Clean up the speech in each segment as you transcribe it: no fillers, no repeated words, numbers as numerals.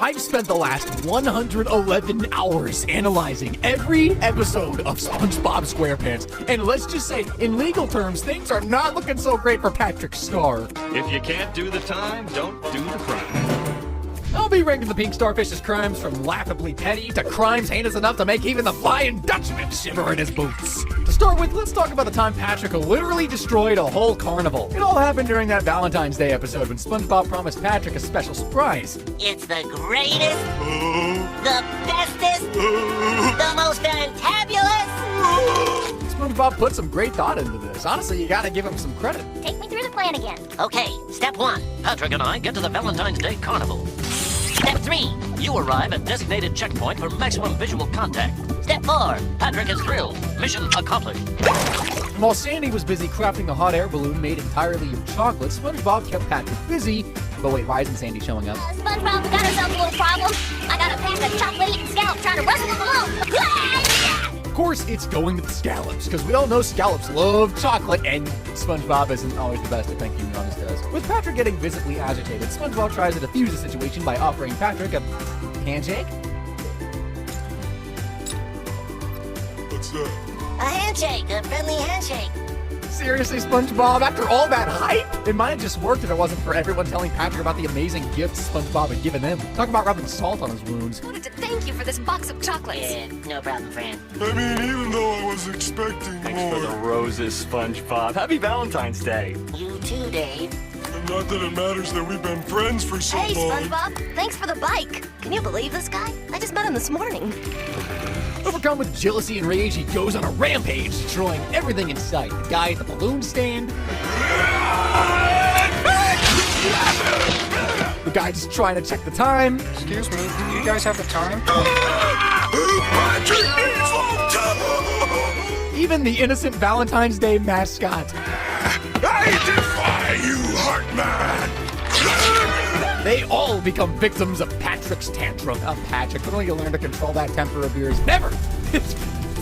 I've spent the last 111 hours analyzing every episode of SpongeBob SquarePants, and let's just say, in legal terms, things are not looking so great for Patrick Star. If you can't do the time, don't do the crime. I'll be ranking the pink starfish's crimes from laughably petty to crimes heinous enough to make even the Flying Dutchman shiver in his boots. To start with, let's talk about the time Patrick literally destroyed a whole carnival. It all happened during that Valentine's Day episode when SpongeBob promised Patrick a special surprise. It's the greatest, the bestest, the most fantabulous. SpongeBob put some great thought into this. Honestly, you gotta give him some credit. Take me through the plan again. Okay, step 1. Patrick and I get to the Valentine's Day Carnival. Step 3. You arrive at designated checkpoint for maximum visual contact. Step 4. Patrick is thrilled. Mission accomplished. While Sandy was busy crafting a hot air balloon made entirely of chocolate, SpongeBob kept Patrick busy. But wait, why isn't Sandy showing up? SpongeBob, we got ourselves a little problem. I got a pack of chocolate-eating scallops trying to rustle the balloon. Of course, it's going to the scallops, because we all know scallops love chocolate, and SpongeBob isn't always the best at thinking he honest does. With Patrick getting visibly agitated, SpongeBob tries to defuse the situation by offering Patrick a handshake. What's that? A handshake, a friendly handshake. Seriously, SpongeBob, after all that hype? It might have just worked if it wasn't for everyone telling Patrick about the amazing gifts SpongeBob had given him. Talk about rubbing salt on his wounds. I wanted to thank you for this box of chocolates. Yeah, no problem, friend. I mean, even though I was expecting Thanks more. for the roses, SpongeBob. Happy Valentine's Day. You too, Dave. And not that it matters that we've been friends for so Hey, long. SpongeBob, thanks for the bike. Can you believe this guy? I just met him this morning. Overcome with jealousy and rage, he goes on a rampage, destroying everything in sight. The guy at the balloon stand. The guy just trying to check the time. Excuse me, do you guys have the time? Even the innocent Valentine's Day mascot. I defy you, Heartman! They all become victims of Patrick's tantrum. Patrick, when will you learn to control that temper of yours? Never! It's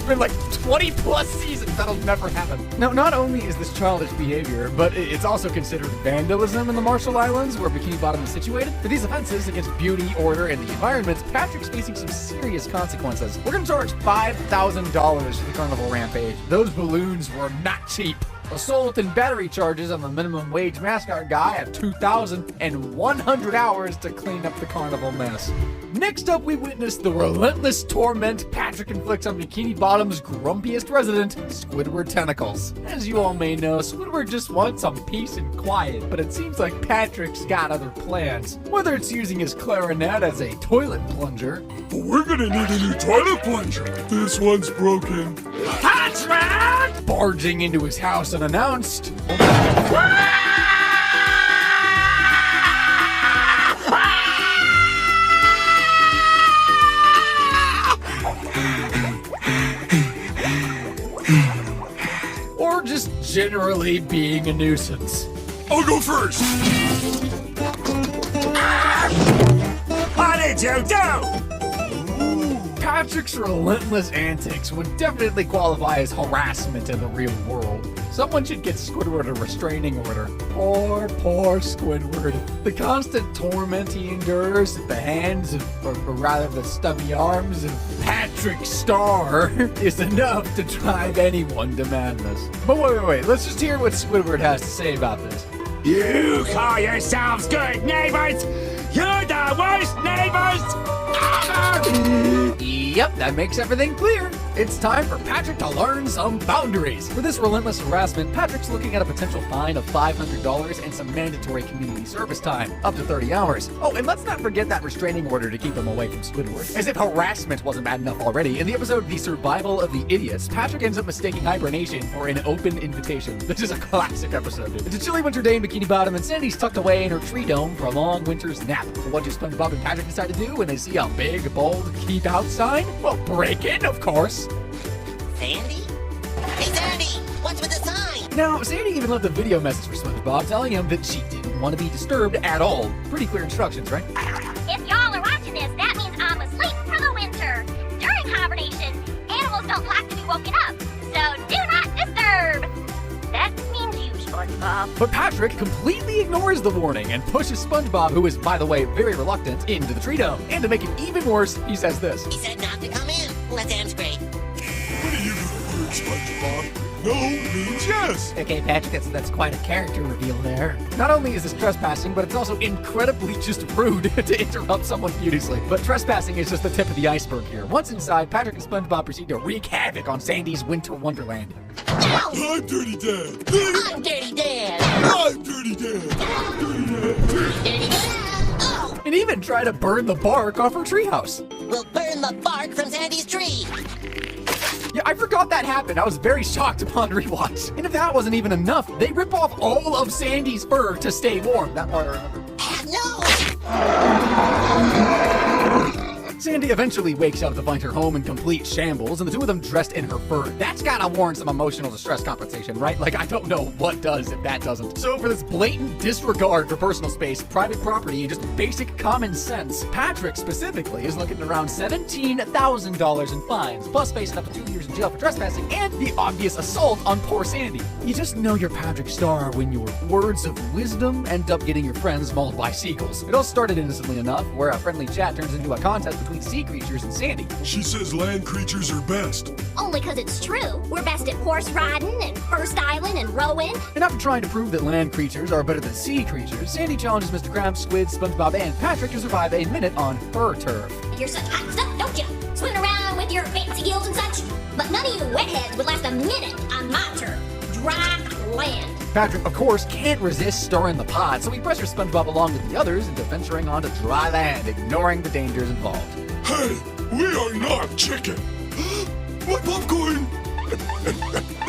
been like 20 plus seasons. That'll never happen. Now, not only is this childish behavior, but it's also considered vandalism in the Marshall Islands, where Bikini Bottom is situated. For these offenses against beauty, order, and the environment, Patrick's facing some serious consequences. We're gonna charge $5,000 for the carnival rampage. Those balloons were not cheap. Assault and battery charges on the minimum wage mascot guy at $2,000 and 100 hours to clean up the carnival mess. Next up, we witnessed the relentless torment Patrick inflicts on Bikini Bottom's grumpiest resident, Squidward Tentacles. As you all may know, Squidward just wants some peace and quiet, but it seems like Patrick's got other plans. Whether it's using his clarinet as a toilet plunger. We're gonna need a new toilet plunger. This one's broken. Patrick! Barging into his house unannounced. Or just generally being a nuisance. I'll go first. What did you do? Patrick's relentless antics would definitely qualify as harassment in the real world. Someone should get Squidward a restraining order. Poor Squidward. The constant torment he endures at the hands of, or rather the stubby arms of Patrick Star is enough to drive anyone to madness. But wait, let's just hear what Squidward has to say about this. You call yourselves good neighbors? You're the worst neighbors ever! Yep, that makes everything clear. It's time for Patrick to learn some boundaries. For this relentless harassment, Patrick's looking at a potential fine of $500 and some mandatory community service time, up to 30 hours. Oh, and let's not forget that restraining order to keep him away from Squidward. As if harassment wasn't bad enough already, in the episode The Survival of the Idiots, Patrick ends up mistaking hibernation for an open invitation. This is a classic episode, dude. It's a chilly winter day in Bikini Bottom, and Sandy's tucked away in her tree dome for a long winter's nap. So what do SpongeBob and Patrick decide to do when they see a big, bold keep out sign? Well, break in, of course. Sandy? Hey, Sandy! What's with the sign? Now, Sandy even left a video message for SpongeBob telling him that she didn't want to be disturbed at all. Pretty clear instructions, right? If y'all are watching this, that means I'm asleep for the winter. During hibernation, animals don't like to be woken up, so do not disturb. That means you, SpongeBob. stop. But Patrick completely ignores the warning and pushes SpongeBob, who is, by the way, very reluctant, into the tree dome. And to make it even worse, he says this. He said not to come in. Well, that's damn straight. What are you gonna work, SpongeBob? No means yes. Okay, Patrick, that's quite a character reveal there. Not only is this trespassing, but it's also incredibly just rude to interrupt someone furiously. But trespassing is just the tip of the iceberg here. Once inside, Patrick and SpongeBob proceed to wreak havoc on Sandy's winter wonderland. I'm Dirty Dad. I'm Dirty Dad. I'm Dirty Dad. Dirty Dad. Oh, And even try to burn the bark off her treehouse. we'll burn the bark from Sandy's tree. Yeah, I forgot that happened. I was very shocked upon rewatch. And if that wasn't even enough, they rip off all of Sandy's fur to stay warm. That part I remember. No. Sandy eventually wakes up to find her home in complete shambles, and the two of them dressed in her fur. That's gotta warrant some emotional distress compensation, right? Like, I don't know what does if that doesn't. So for this blatant disregard for personal space, private property, and just basic common sense, Patrick specifically is looking at around $17,000 in fines, plus facing up to 2 years in jail for trespassing and the obvious assault on poor Sandy. You just know you're Patrick Star when your words of wisdom end up getting your friends mauled by seagulls. It all started innocently enough, where a friendly chat turns into a contest between sea creatures and Sandy. She says land creatures are best. Only 'cause it's true. We're best at horse riding and fur styling and rowing. And after trying to prove that land creatures are better than sea creatures, Sandy challenges Mr. Krabs, Squid, SpongeBob, and Patrick to survive a minute on her turf. You're such hot stuff, don't you? Swimming around with your fancy gills and such. But none of you wetheads would last a minute on my turf. Dry land. Patrick, of course, can't resist stirring the pot, so he pressures SpongeBob along with the others into venturing onto dry land, ignoring the dangers involved. Hey, we are not chicken. My popcorn.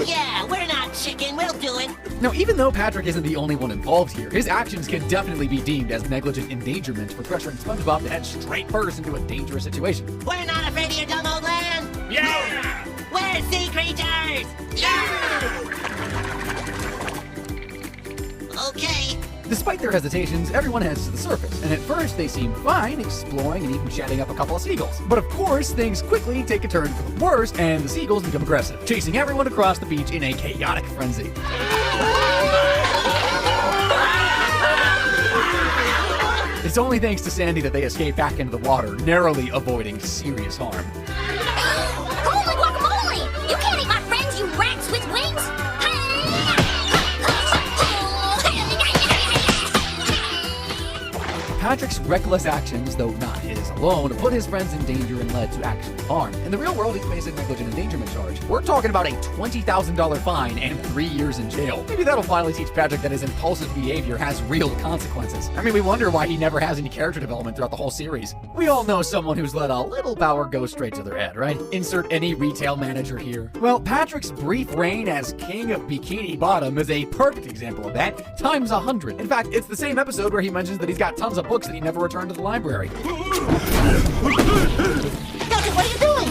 Yeah, we're not chicken. We'll do it. Now, even though Patrick isn't the only one involved here, his actions can definitely be deemed as negligent endangerment for pressuring SpongeBob to head straight first into a dangerous situation. We're not afraid of your dumb old land. Yeah! We're sea creatures. Yeah! Okay. Despite their hesitations, everyone heads to the surface, and at first they seem fine, exploring and even chatting up a couple of seagulls. But of course, things quickly take a turn for the worse, and the seagulls become aggressive, chasing everyone across the beach in a chaotic frenzy. It's only thanks to Sandy that they escape back into the water, narrowly avoiding serious harm. Holy guacamole! You can't eat my friends, you rats with wings! Patrick's reckless actions, though not his alone, put his friends in danger and led to actual harm. In the real world, he's facing negligent endangerment charge. We're talking about a $20,000 fine and 3 years in jail. Maybe that'll finally teach Patrick that his impulsive behavior has real consequences. I mean, we wonder why he never has any character development throughout the whole series. We all know someone who's let a little power go straight to their head, right? Insert any retail manager here. Well, Patrick's brief reign as king of Bikini Bottom is a perfect example of that, times 100. In fact, it's the same episode where he mentions that he's got tons of books that he never returned to the library. Patrick, what are you doing?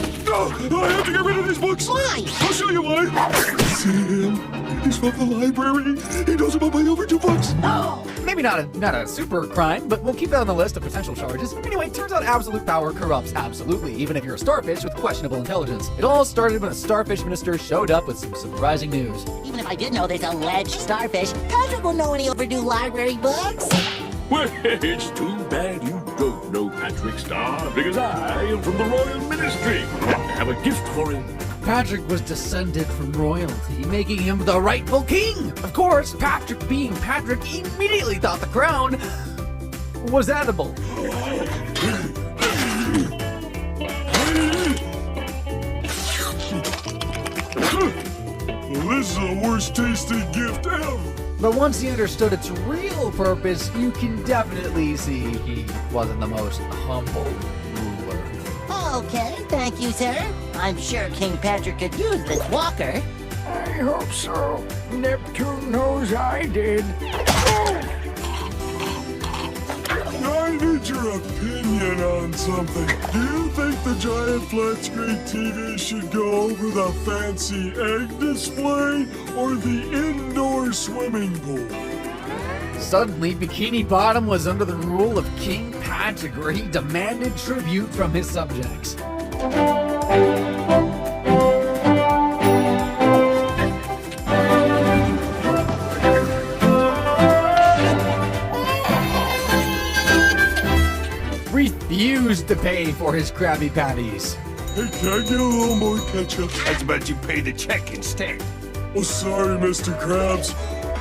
I have to get rid of these books. Why? I'll show you why. See him? He's from the library. He knows about my overdue books. Maybe not a super crime, but we'll keep that on the list of potential charges. Anyway, turns out absolute power corrupts absolutely, even if you're a starfish with questionable intelligence. It all started when a starfish minister showed up with some surprising news. Even if I did know there's alleged starfish, Patrick won't know any overdue library books. Well, it's too bad you don't know Patrick Star, because I am from the Royal Ministry. I have a gift for him. Patrick was descended from royalty, making him the rightful king. Of course, Patrick being Patrick immediately thought the crown was edible. Well, this is the worst tasting gift ever. But once he understood its real purpose, you can definitely see he wasn't the most humble ruler. Okay, thank you, sir. I'm sure King Patrick could use this walker. I hope so. Neptune knows I did. I need your opinion on something. Do you think the giant flat screen TV should go over the fancy egg display or the indoor swimming pool? Suddenly, Bikini Bottom was under the rule of King Patrick, where he demanded tribute from his subjects. refused to pay for his Krabby Patties. Hey, can I get a little more ketchup? How about you pay the check instead? Oh, sorry, Mr. Krabs.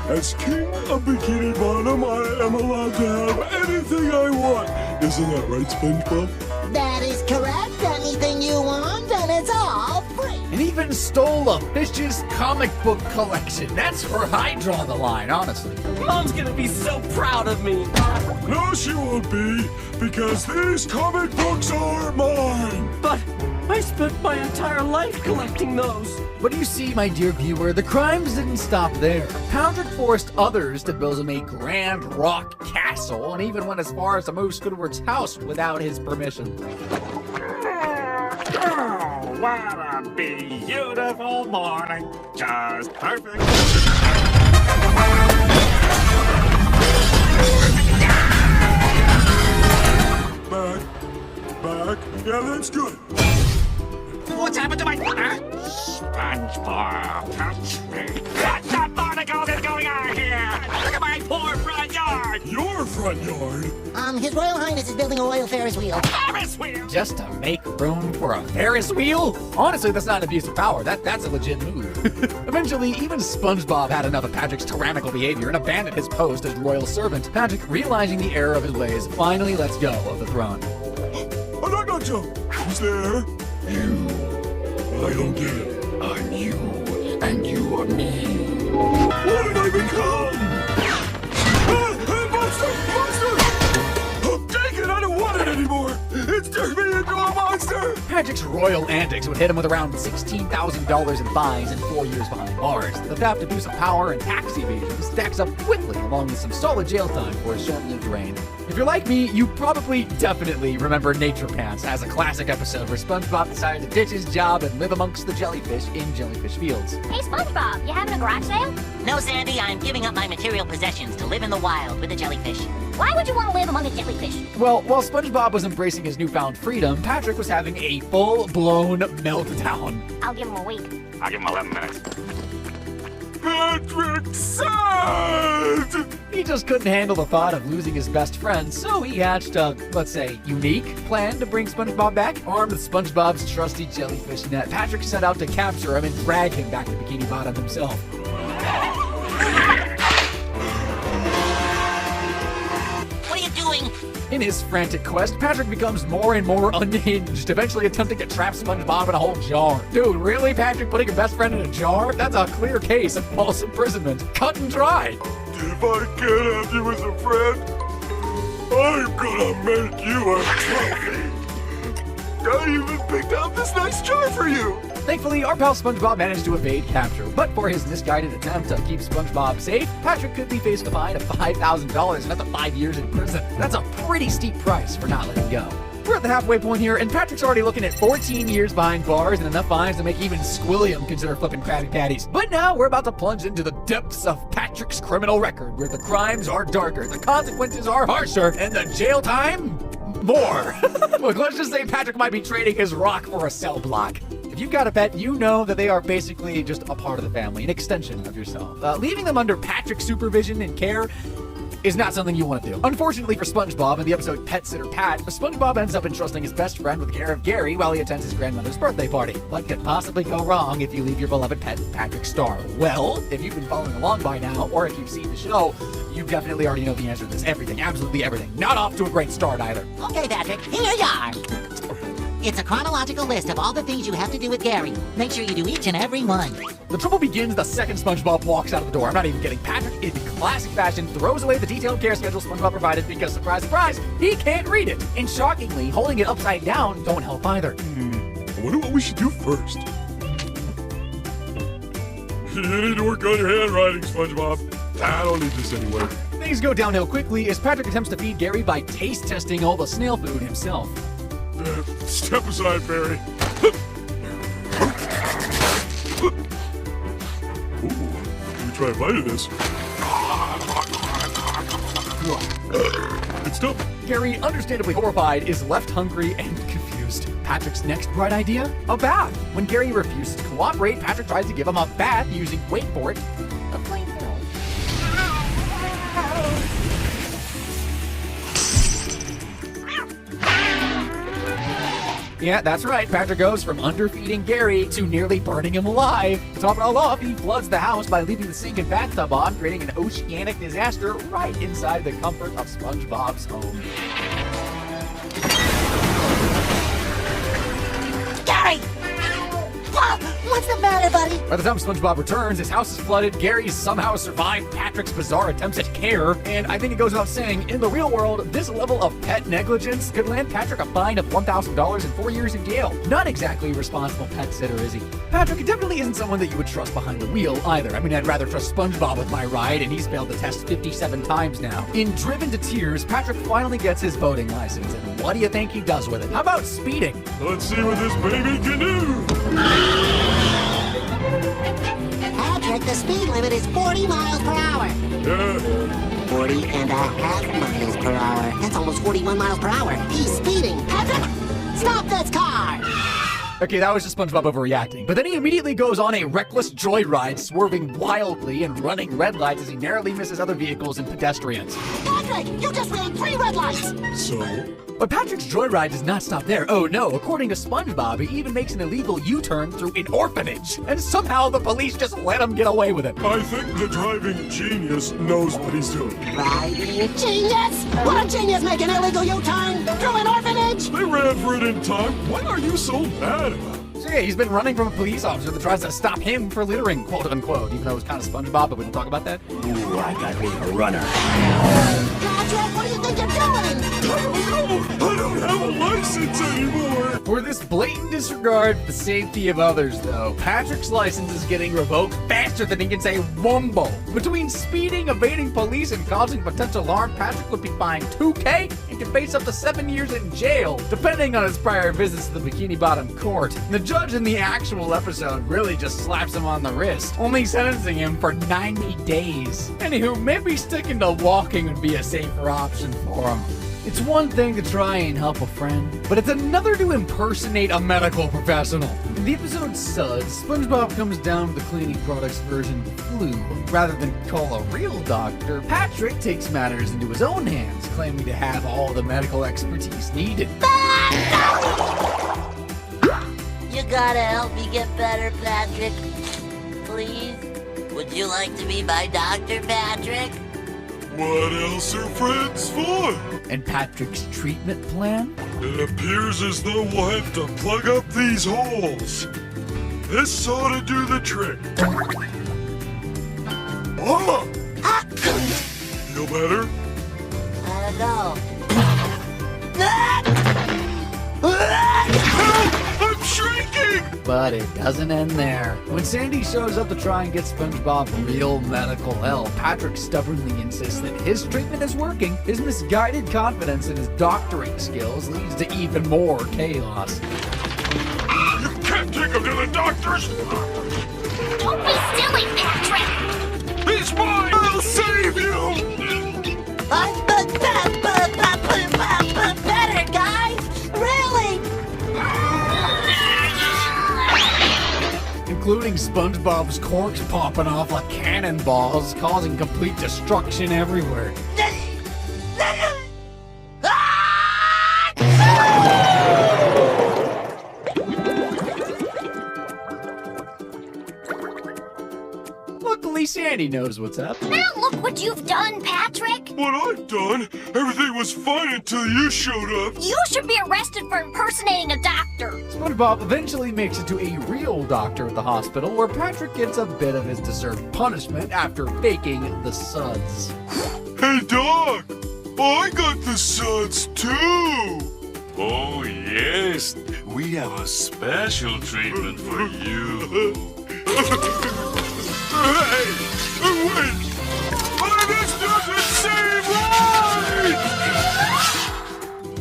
As king of Bikini Bottom, I am allowed to have anything I want. Isn't that right, SpongeBob? That is correct. Anything you want, and it's all free. And even stole a fish's comic book collection. That's where I draw the line, honestly. Mom's gonna be so proud of me. No, she won't be, because these comic books are mine. But I spent my entire life collecting those. But you see, my dear viewer, the crimes didn't stop there. Patrick forced others to build him a grand rock castle, and even went as far as to move Squidward's house without his permission. Oh, what a beautiful morning. Just perfect. Back. Yeah, that's good. What's happened to my... SpongeBob, touch me. What the barnacles is going on here? Look at my poor front yard. Your front yard? His Royal Highness is building a royal Ferris wheel. Ferris wheel? Just to make room for a Ferris wheel? Honestly, that's not an abuse of power. That's a legit move. Eventually, even SpongeBob had enough of Patrick's tyrannical behavior and abandoned his post as royal servant. Patrick, realizing the error of his ways, finally lets go of the throne. Oh, no, who's there? You. I don't get it. I'm you, and you are me. What did I become? Monster! Oh, dang it, I don't want it anymore! It's turned me into a monster! Patrick's royal antics would hit him with around $16,000 in fines and 4 years behind bars. The theft, abuse of power, and tax evasion stacks up quickly, along with some solid jail time for his short-lived reign. If you're like me, you probably definitely remember Nature Pants as a classic episode where SpongeBob decided to ditch his job and live amongst the jellyfish in Jellyfish Fields. Hey, SpongeBob, you having a garage sale? No, Sandy, I'm giving up my material possessions to live in the wild with the jellyfish. Why would you want to live among the jellyfish? Well, while SpongeBob was embracing his newfound freedom, Patrick was having a full-blown meltdown. I'll give him a week. I'll give him 11 minutes. Patrick sad! He just couldn't handle the thought of losing his best friend, so he hatched a, let's say, unique plan to bring SpongeBob back. Armed with SpongeBob's trusty jellyfish net, Patrick set out to capture him and drag him back to Bikini Bottom himself. What are you doing? In his frantic quest, Patrick becomes more and more unhinged, eventually attempting to trap SpongeBob in a whole jar. Dude, really, Patrick, putting your best friend in a jar? That's a clear case of false imprisonment. Cut and dry. If I can't have you as a friend, I'm gonna make you a trophy. I even picked out this nice jar for you. Thankfully, our pal SpongeBob managed to evade capture, but for his misguided attempt to keep SpongeBob safe, Patrick could be facing a fine of $5,000 and up to 5 years in prison. That's a pretty steep price for not letting go. We're at the halfway point here, and Patrick's already looking at 14 years behind bars and enough fines to make even Squilliam consider flipping Krabby Patties. But now we're about to plunge into the depths of Patrick's criminal record, where the crimes are darker, the consequences are harsher, and the jail time more. Look, let's just say Patrick might be trading his rock for a cell block. If you've got a pet, you know that they are basically just a part of the family, an extension of yourself. Leaving them under Patrick's supervision and care is not something you want to do. Unfortunately for SpongeBob, in the episode Pet Sitter Pat, SpongeBob ends up entrusting his best friend with the care of Gary while he attends his grandmother's birthday party. What could possibly go wrong if you leave your beloved pet Patrick Star? Well, if you've been following along by now, or if you've seen the show, you definitely already know the answer to this. Everything, absolutely everything. Not off to a great start either. Okay, Patrick, here you are. It's a chronological list of all the things you have to do with Gary. Make sure you do each and every one. The trouble begins the second SpongeBob walks out of the door. I'm not even kidding. Patrick, in classic fashion, throws away the detailed care schedule SpongeBob provided because, surprise, surprise, he can't read it. And shockingly, holding it upside down don't help either. I wonder what we should do first. You need to work on your handwriting, SpongeBob. I don't need this anyway. Things go downhill quickly as Patrick attempts to feed Gary by taste testing all the snail food himself. Step aside, Barry. Ooh, let me try a bite of this. It's tough. Gary, understandably horrified, is left hungry and confused. Patrick's next bright idea? A bath. When Gary refuses to cooperate, Patrick tries to give him a bath using, wait for it, a flamethrower. Yeah, that's right. Patrick goes from underfeeding Gary to nearly burning him alive. To top it all off, he floods the house by leaving the sink and bathtub on, creating an oceanic disaster right inside the comfort of SpongeBob's home. Gary! Bob, what's the matter, buddy? By the time SpongeBob returns, his house is flooded, Gary somehow survived Patrick's bizarre attempts at care, and I think it goes without saying, in the real world, this level of pet negligence could land Patrick a fine of $1,000 and 4 years in jail. Not exactly a responsible pet sitter, is he? Patrick definitely isn't someone that you would trust behind the wheel either. I mean, I'd rather trust SpongeBob with my ride, and he's failed the test 57 times now. In Driven to Tears, Patrick finally gets his boating license, and what do you think he does with it? How about speeding? Let's see what this baby can do. Patrick, the speed limit is 40 miles per hour. 40 and a half miles per hour. That's almost 41 miles per hour. He's speeding. Patrick, stop this car! Okay, that was just SpongeBob overreacting. But then he immediately goes on a reckless joyride, swerving wildly and running red lights as he narrowly misses other vehicles and pedestrians. Patrick, you just ran 3 red lights! So? But Patrick's joyride does not stop there. Oh no, according to SpongeBob, he even makes an illegal U-turn through an orphanage. And somehow the police just let him get away with it. I think the driving genius knows what he's doing. Driving genius? Would a genius make an illegal U-turn through an orphanage? They ran for it in time. What are you so mad about? So yeah, he's been running from a police officer that tries to stop him for littering, quote unquote, even though it's kind of SpongeBob, but we don't talk about that. Ooh, I got me a runner. Patrick, what do you think you're doing? I don't have a license anymore. For this blatant disregard for the safety of others, though, Patrick's license is getting revoked faster than he can say wumbo. Between speeding, evading police, and causing potential harm, Patrick would be fined $2,000 and could face up to 7 years in jail, depending on his prior visits to the Bikini Bottom court. The judge in the actual episode really just slaps him on the wrist, only sentencing him for 90 days. Anywho, maybe sticking to walking would be a safer option for him. It's one thing to try and help a friend, but it's another to impersonate a medical professional. In the episode Suds, SpongeBob comes down with the cleaning products version of the flu. Rather than call a real doctor, Patrick takes matters into his own hands, claiming to have all the medical expertise needed. You gotta help me get better, Patrick. Please? Would you like to be my doctor, Patrick? What else are friends for? And Patrick's treatment plan? It appears as though we'll have to plug up these holes. This ought to do the trick. Oh! Feel better? I don't know. Help! I'm shrinking! But it doesn't end there. When Sandy shows up to try and get SpongeBob real medical help, Patrick stubbornly insists that his treatment is working. His misguided confidence in his doctoring skills leads to even more chaos. You can't take him to the doctors! Don't be silly, Patrick! He's mine! I'll save you! Better, guys! Really? Including SpongeBob's corks popping off like cannonballs, causing complete destruction everywhere. Luckily, Sandy knows what's up. Now look what you've done, Patrick! What I've done? Everything was fine until you showed up. You should be arrested for impersonating a doctor! SpongeBob eventually makes it to a real doctor at the hospital, where Patrick gets a bit of his deserved punishment after faking the suds. Hey, Doc! I got the suds, too! Oh, yes. We have a special treatment for you. Hey! Wait! This doesn't seem right!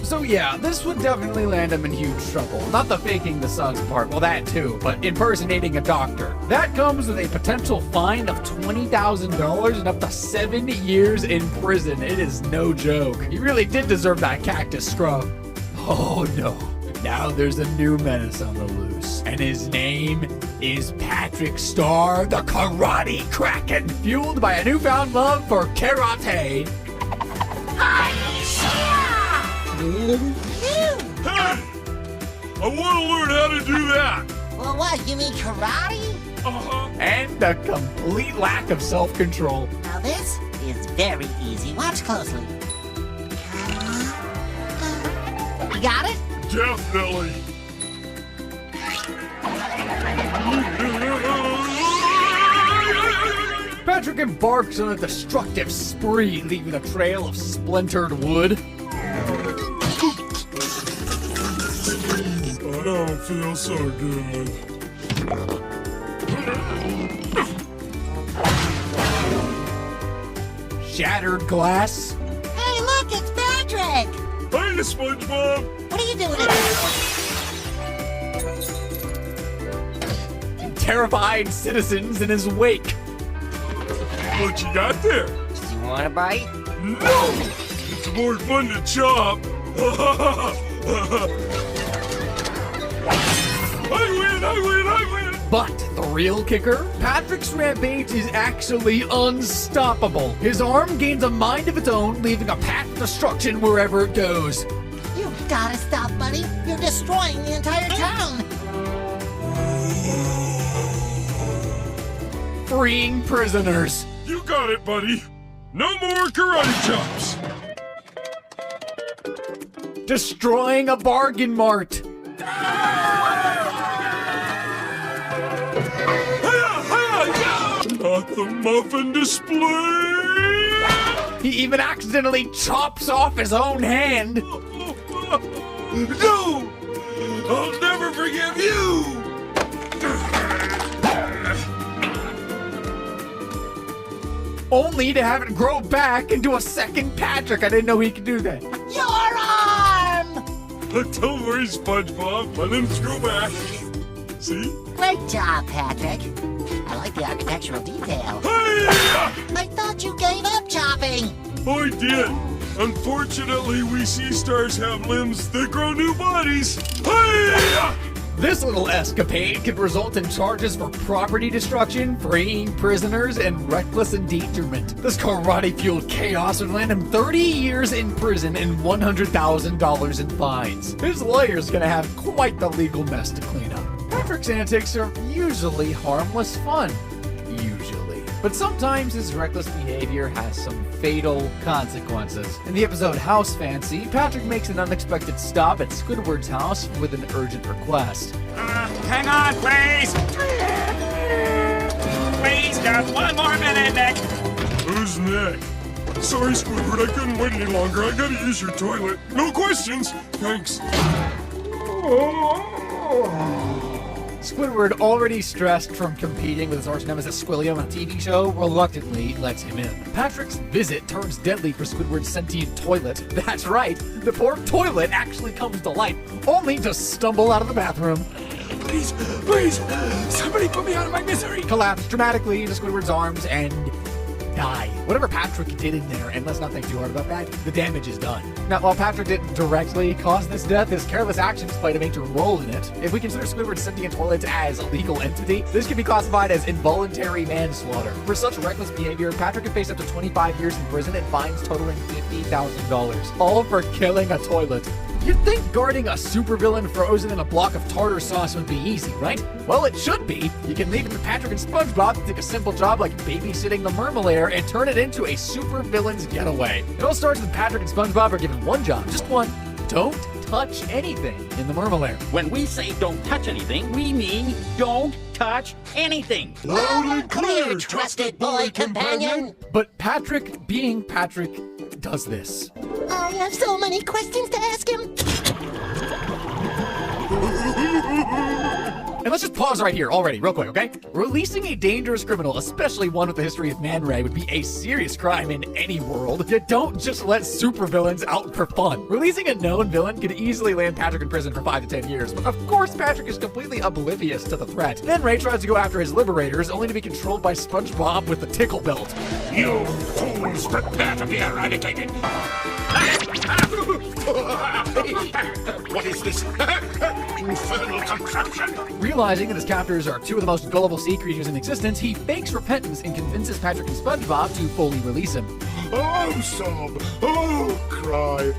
So yeah, this would definitely land him in huge trouble. Not the faking the suds part, well that too, but impersonating a doctor. That comes with a potential fine of $20,000 and up to 7 years in prison. It is no joke. He really did deserve that cactus scrub. Oh no. Now there's a new menace on the loose, and his name is Patrick Star, the Karate Kraken, fueled by a newfound love for karate. Hey! I want to learn how to do that. Well, what, you mean karate? Uh-huh. And a complete lack of self-control. Now this is very easy. Watch closely. You got it? Definitely. Patrick embarks on a destructive spree, leaving a trail of splintered wood. I don't feel so good. Shattered glass. Hey, look, it's Patrick! Hey, SpongeBob! What are you doing in there? Terrified citizens in his wake. What you got there? You want a bite? No! It's more fun to chop. I win! But the real kicker? Patrick's rampage is actually unstoppable. His arm gains a mind of its own, leaving a path of destruction wherever it goes. You gotta stop, buddy. You're destroying the entire town. Freeing prisoners. You got it, buddy. No more karate chops. Destroying a bargain mart. Not the muffin display! He even accidentally chops off his own hand. No! I'll never forgive you! Only to have it grow back into a second Patrick. I didn't know he could do that. Your arm! Don't worry, SpongeBob. My limbs grow back. See? Great job, Patrick. I like the architectural detail. Hey! I thought you gave up chopping. I did. Unfortunately, we sea stars have limbs that grow new bodies. Hey! This little escapade could result in charges for property destruction, freeing prisoners, and reckless endangerment. This karate-fueled chaos would land him 30 years in prison and $100,000 in fines. His lawyer's gonna have quite the legal mess to clean up. Patrick's antics are usually harmless fun. Usually. But sometimes his reckless behavior has some fatal consequences. In the episode House Fancy, Patrick makes an unexpected stop at Squidward's house with an urgent request. Hang on, please! Please, just one more minute, Nick! Who's Nick? Sorry, Squidward, I couldn't wait any longer. I gotta use your toilet. No questions. Thanks. Squidward, already stressed from competing with his arch nemesis Squilliam on a TV show, reluctantly lets him in. Patrick's visit turns deadly for Squidward's sentient toilet. That's right, the poor toilet actually comes to life, only to stumble out of the bathroom. Please, somebody put me out of my misery. Collapse dramatically into Squidward's arms and die. Whatever Patrick did in there, and let's not think too hard about that, the damage is done. Now, while Patrick didn't directly cause this death, his careless actions played a major role in it. If we consider Squidward's sentient toilets as a legal entity, this can be classified as involuntary manslaughter. For such reckless behavior, Patrick could face up to 25 years in prison and fines totaling $50,000, all for killing a toilet. You'd think guarding a supervillain frozen in a block of tartar sauce would be easy, right? Well, it should be. You can leave it to Patrick and SpongeBob to take a simple job like babysitting the Mermalair and turn it into a supervillain's getaway. It all starts with Patrick and SpongeBob are given one job, just one. Don't touch anything in the Mermalair. When we say don't touch anything, we mean don't touch anything. Loud and clear, trusted boy companion. But Patrick, being Patrick, does this. I have so many questions to ask him. And let's just pause right here already, real quick, okay? Releasing a dangerous criminal, especially one with the history of Man Ray, would be a serious crime in any world. You don't just let supervillains out for fun. Releasing a known villain could easily land Patrick in prison for 5 to 10 years, but of course Patrick is completely oblivious to the threat. Then Ray tries to go after his liberators, only to be controlled by SpongeBob with the tickle belt. You fools, prepare to be eradicated! What is this infernal contraption? Realizing that his captors are two of the most gullible sea creatures in existence, he fakes repentance and convinces Patrick and SpongeBob to fully release him. Oh, sob. Oh, cry.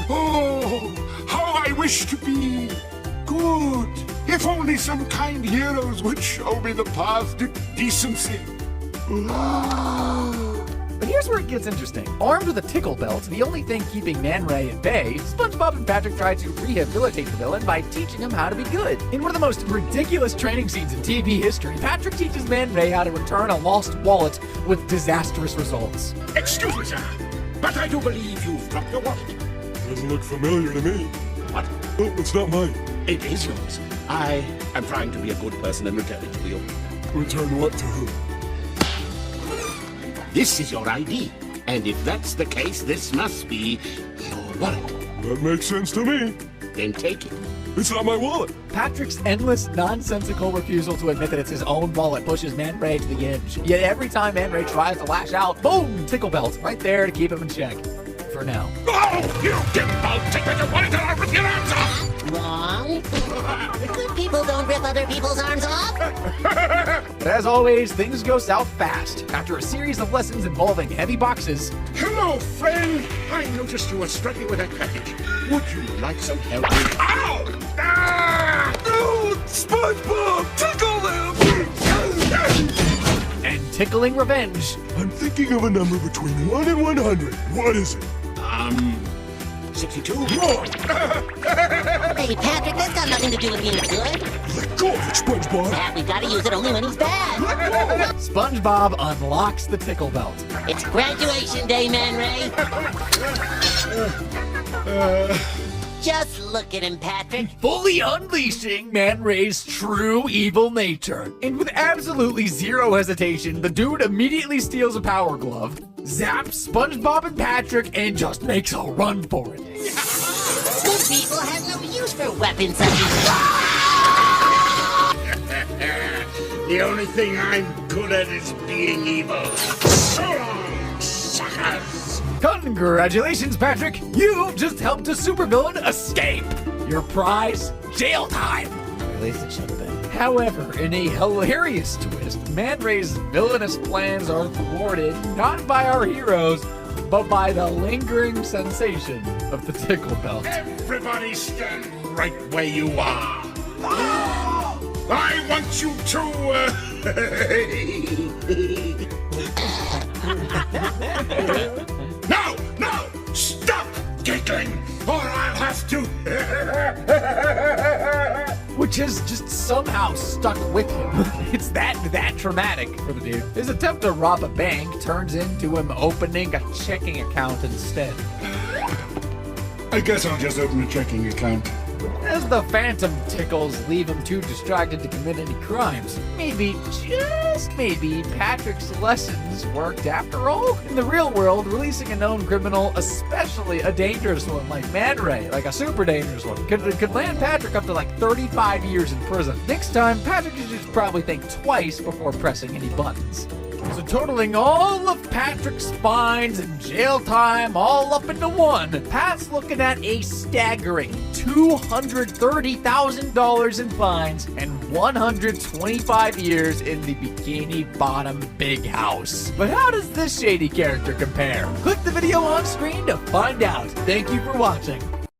Oh, how I wish to be good. If only some kind heroes would show me the path to decency. But here's where it gets interesting. Armed with a tickle belt, the only thing keeping Man Ray at bay, SpongeBob and Patrick try to rehabilitate the villain by teaching him how to be good. In one of the most ridiculous training scenes in TV history, Patrick teaches Man Ray how to return a lost wallet with disastrous results. Excuse me, sir, but I do believe you've dropped your wallet. Doesn't look familiar to me. What? Oh, it's not mine. It is yours. I am trying to be a good person and return it to you. Return what to who? This is your ID, and if that's the case, this must be your wallet. That makes sense to me. Then take it. It's not my wallet. Patrick's endless, nonsensical refusal to admit that it's his own wallet pushes Man Ray to the edge. Yet every time Man Ray tries to lash out, boom, tickle belt, right there to keep him in check. For now. Oh, you dimple! Take back your wallet or I'll rip your arms off! Wrong. Good people don't rip other people's arms off. But as always, things go south fast. After a series of lessons involving heavy boxes. Hello, friend! I noticed you were struggling with that package. Would you like some help with... Ow! Ah! No! SpongeBob! Tickle them! And tickling revenge. I'm thinking of a number between 1 and 100. What is it? 62? Wrong! Hey, Patrick, that's got nothing to do with being good. Let go of it, SpongeBob! Pat, we've got to use it only when he's bad. SpongeBob unlocks the tickle belt. It's graduation day, Man Ray. Just look at him, Patrick. Fully unleashing Man Ray's true evil nature. And with absolutely zero hesitation, the dude immediately steals a power glove, zaps SpongeBob and Patrick, and just makes a run for it. Good people have no use for weapons such as... The only thing I'm good at is being evil. So long, suckers! Congratulations, Patrick! You've just helped a supervillain escape! Your prize, jail time! At least it should have been. However, in a hilarious twist, Man Ray's villainous plans are thwarted not by our heroes, but by the lingering sensation of the tickle belt. Everybody stand right where you are. I want you to... No! Stop giggling, or I'll have to... Which has just somehow stuck with him. It's that traumatic for the dude. His attempt to rob a bank turns into him opening a checking account instead. I guess I'll just open a checking account. As the phantom tickles leave him too distracted to commit any crimes, maybe, just maybe, Patrick's lessons worked after all? In the real world, releasing a known criminal, especially a dangerous one like Man Ray, like a super dangerous one, could land Patrick up to like 35 years in prison. Next time, Patrick should probably think twice before pressing any buttons. So totaling all of Patrick's fines and jail time all up into one, Pat's looking at a staggering $230,000 in fines and 125 years in the Bikini Bottom Big House. But how does this shady character compare? Click the video on screen to find out. Thank you for watching.